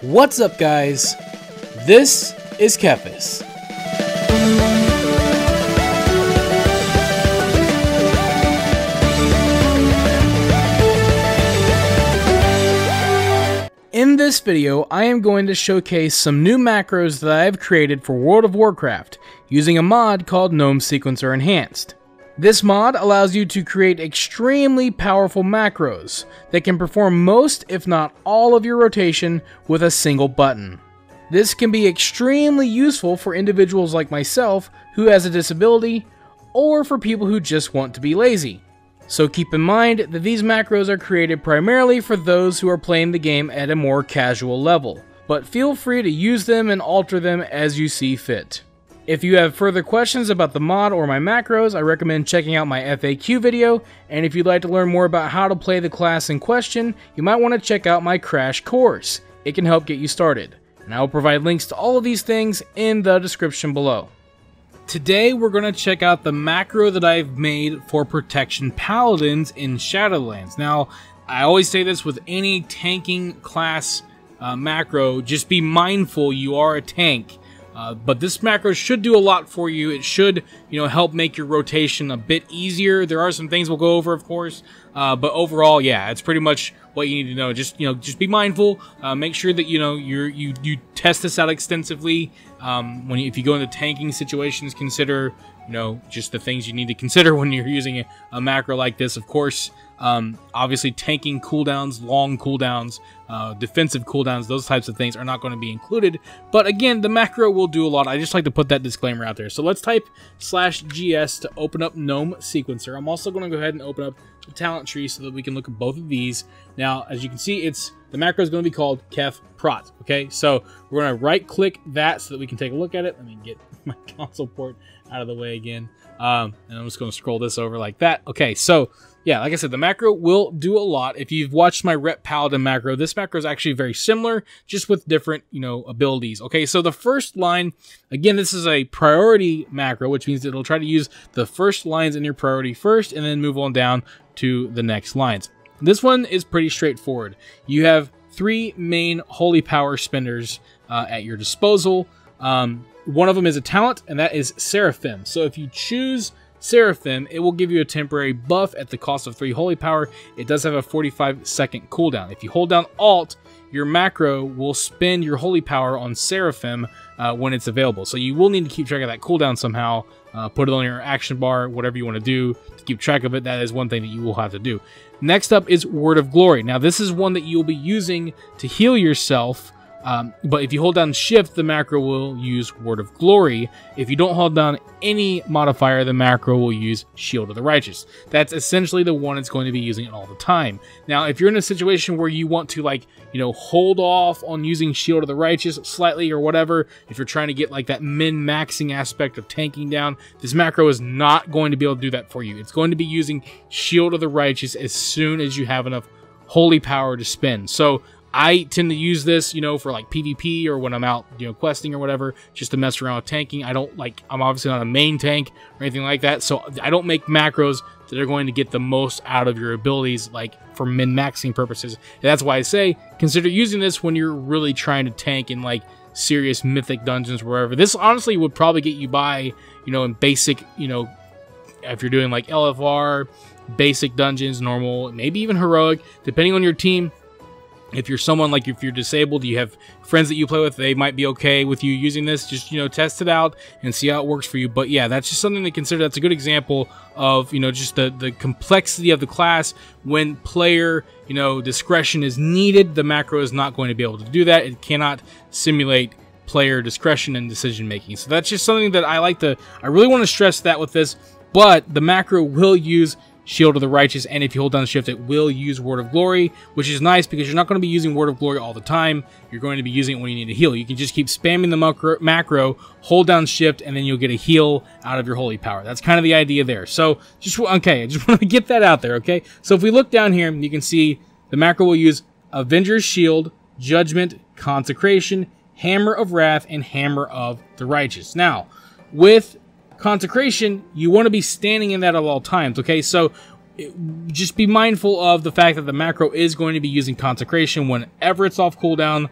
What's up, guys? This is TheKephas. In this video, I am going to showcase some new macros that I have created for World of Warcraft using a mod called Gnome Sequencer Enhanced. This mod allows you to create extremely powerful macros that can perform most, if not all, of your rotation with a single button. This can be extremely useful for individuals like myself who has a disability, or for people who just want to be lazy. So keep in mind that these macros are created primarily for those who are playing the game at a more casual level, but feel free to use them and alter them as you see fit. If you have further questions about the mod or my macros, I recommend checking out my FAQ video, and if you'd like to learn more about how to play the class in question, you might want to check out my crash course. It can help get you started, and I will provide links to all of these things in the description below. Today we're going to check out the macro that I've made for protection paladins in Shadowlands. Now, I always say this with any tanking class macro, just be mindful you are a tank. But this macro should do a lot for you. It should, help make your rotation a bit easier. There are some things we'll go over, of course, but overall, yeah, it's pretty much what you need to know. Just be mindful. Make sure that you test this out extensively. If you go into tanking situations, consider just the things you need to consider when you're using a macro like this. Of course, obviously tanking cooldowns, long cooldowns, defensive cooldowns, those types of things are not going to be included. But again, the macro will do a lot. I just like to put that disclaimer out there. So let's type /GS to open up Gnome Sequencer. I'm also going to go ahead and open up the talent tree so that we can look at both of these. Now, as you can see, the macro is going to be called KephProt. Okay, so we're going to right click that so that we can take a look at it. Let me get my console port out of the way again. And I'm just going to scroll this over like that. Okay, so yeah, like I said, the macro will do a lot. If you've watched my Rep Paladin macro, this macro is actually very similar, just with different, abilities. Okay, so the first line, again, this is a priority macro, which means it'll try to use the first lines in your priority first, and then move on down to the next lines. This one is pretty straightforward. You have 3 main holy power spenders at your disposal. One of them is a talent, and that is Seraphim. So if you choose Seraphim, it will give you a temporary buff at the cost of 3 holy power. It does have a 45-second cooldown. If you hold down Alt, your macro will spend your holy power on Seraphim when it's available. So you will need to keep track of that cooldown somehow. Put it on your action bar, whatever you want to do to keep track of it. That is one thing that you will have to do. Next up is Word of Glory. Now this is one that you'll be using to heal yourself. But if you hold down Shift, the macro will use Word of Glory. If you don't hold down any modifier, the macro will use Shield of the Righteous. That's essentially the one it's going to be using all the time. Now, if you're in a situation where you want to, hold off on using Shield of the Righteous slightly or whatever, if you're trying to get, that min-maxing aspect of tanking down, this macro is not going to be able to do that for you. It's going to be using Shield of the Righteous as soon as you have enough holy power to spend. So I tend to use this, for PvP or when I'm out, questing or whatever, just to mess around with tanking. I'm obviously not a main tank or anything like that, so I don't make macros that are going to get the most out of your abilities, for min-maxing purposes. And that's why I say, consider using this when you're really trying to tank in, serious mythic dungeons or wherever. This honestly would probably get you by, in basic, if you're doing, LFR, basic dungeons, normal, maybe even heroic, depending on your team. If you're someone if you're disabled, you have friends that you play with, they might be okay with you using this. Just, test it out and see how it works for you. But yeah, that's just something to consider. That's a good example of, just the complexity of the class. When player, discretion is needed, the macro is not going to be able to do that. It cannot simulate player discretion and decision making. So that's just something that I really want to stress that with this. But the macro will use Shield of the Righteous, and if you hold down Shift, it will use Word of Glory, which is nice because you're not going to be using Word of Glory all the time. You're going to be using it when you need to heal. You can just keep spamming the macro, hold down Shift, and then you'll get a heal out of your holy power. That's kind of the idea there. So, I just want to get that out there, okay? So if we look down here, you can see the macro will use Avenger's Shield, Judgment, Consecration, Hammer of Wrath, and Hammer of the Righteous. Now, with Consecration, you want to be standing in that at all times, okay? So just be mindful of the fact that the macro is going to be using Consecration whenever it's off cooldown,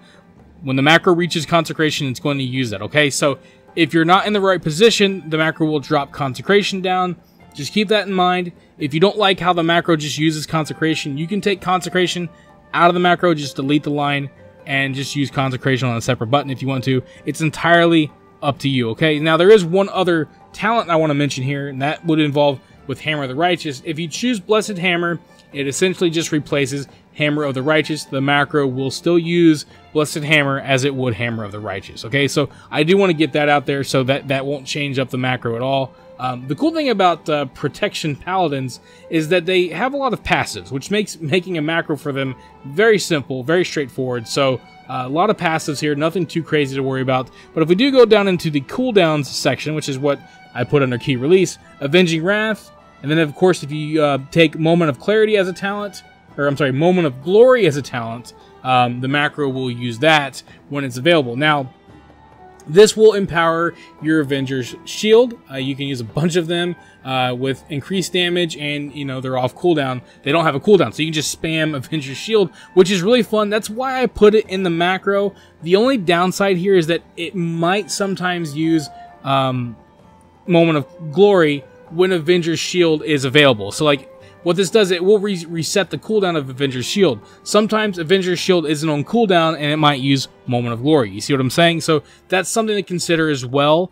When the macro reaches consecration, it's going to use that, okay? So if you're not in the right position, the macro will drop consecration down. Just keep that in mind. If you don't like how the macro just uses consecration, you can take consecration out of the macro, just delete the line, and just use consecration on a separate button if you want to. It's entirely up to you, okay? Now, there is one other talent I want to mention here, and that would involve with Hammer of the Righteous. If you choose Blessed Hammer, it essentially just replaces Hammer of the Righteous. The macro will still use Blessed Hammer as it would Hammer of the Righteous, okay? So I do want to get that out there so that won't change up the macro at all. The cool thing about Protection Paladins is that they have a lot of passives, which makes making a macro for them very simple, very straightforward. So a lot of passives here, nothing too crazy to worry about. But if we do go down into the cooldowns section, which is what I put under Key Release, Avenging Wrath, and then of course if you take Moment of Clarity as a talent, or I'm sorry, Moment of Glory as a talent, the macro will use that when it's available. Now, this will empower your Avenger's Shield. You can use a bunch of them with increased damage, and you know they're off cooldown. They don't have a cooldown, so you can just spam Avenger's Shield, which is really fun. That's why I put it in the macro. The only downside here is that it might sometimes use Moment of Glory when Avenger's Shield is available. So like, what this does, it will reset the cooldown of Avenger's Shield. Sometimes Avenger's Shield isn't on cooldown, and it might use Moment of Glory. You see what I'm saying? So that's something to consider as well.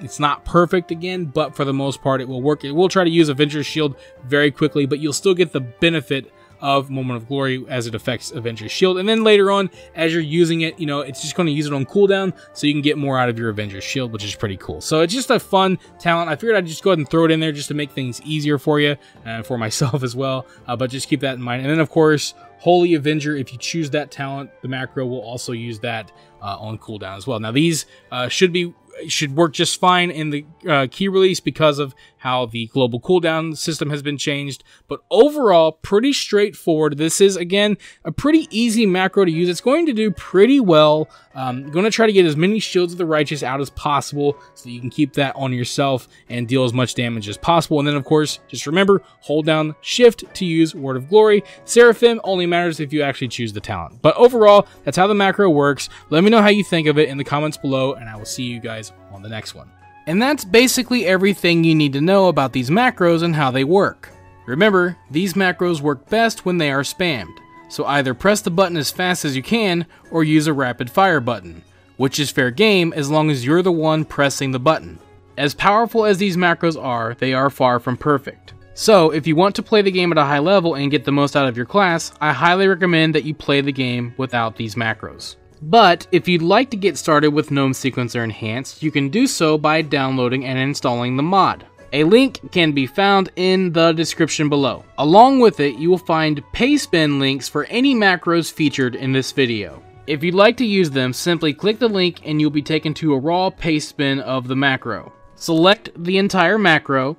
It's not perfect again, but for the most part, it will work. It will try to use Avenger's Shield very quickly, but you'll still get the benefit of Moment of Glory as it affects Avenger's Shield. And then later on, as you're using it, you know, it's just going to use it on cooldown, so you can get more out of your Avenger's Shield, which is pretty cool. So it's just a fun talent. I figured I'd just go ahead and throw it in there just to make things easier for you, and for myself as well. But just keep that in mind. And then, of course, Holy Avenger, if you choose that talent, the macro will also use that on cooldown as well. Now, these should work just fine in the key release because of how the global cooldown system has been changed. But overall, pretty straightforward. This is, again, a pretty easy macro to use. It's going to do pretty well. I'm going to try to get as many Shields of the Righteous out as possible so you can keep that on yourself and deal as much damage as possible. And then, of course, just remember, hold down Shift to use Word of Glory. Seraphim only matters if you actually choose the talent. But overall, that's how the macro works. Let me know how you think of it in the comments below, and I will see you guys on the next one. And that's basically everything you need to know about these macros and how they work. Remember, these macros work best when they are spammed, so either press the button as fast as you can or use a rapid fire button, which is fair game as long as you're the one pressing the button. As powerful as these macros are, they are far from perfect. So if you want to play the game at a high level and get the most out of your class, I highly recommend that you play the game without these macros. But if you'd like to get started with Gnome Sequencer Enhanced, you can do so by downloading and installing the mod. A link can be found in the description below. Along with it, you will find paste bin links for any macros featured in this video. If you'd like to use them, simply click the link and you'll be taken to a raw paste bin of the macro. Select the entire macro,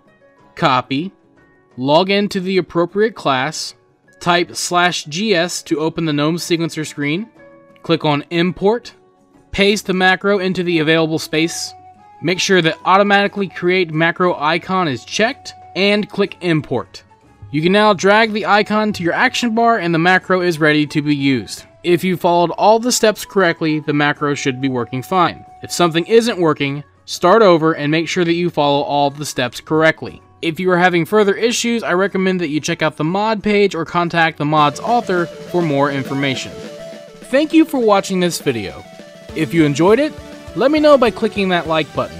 copy, log into the appropriate class, type /GS to open the Gnome Sequencer screen, click on Import, paste the macro into the available space, make sure that Automatically Create Macro Icon is checked, and click Import. You can now drag the icon to your action bar and the macro is ready to be used. If you followed all the steps correctly, the macro should be working fine. If something isn't working, start over and make sure that you follow all the steps correctly. If you are having further issues, I recommend that you check out the mod page or contact the mod's author for more information. Thank you for watching this video. If you enjoyed it, let me know by clicking that like button.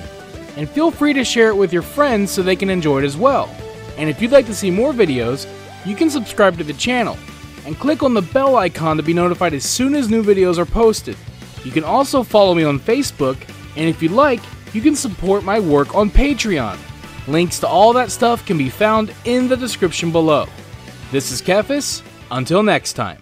And feel free to share it with your friends so they can enjoy it as well. And if you'd like to see more videos, you can subscribe to the channel and click on the bell icon to be notified as soon as new videos are posted. You can also follow me on Facebook, and if you'd like, you can support my work on Patreon. Links to all that stuff can be found in the description below. This is TheKephas. Until next time.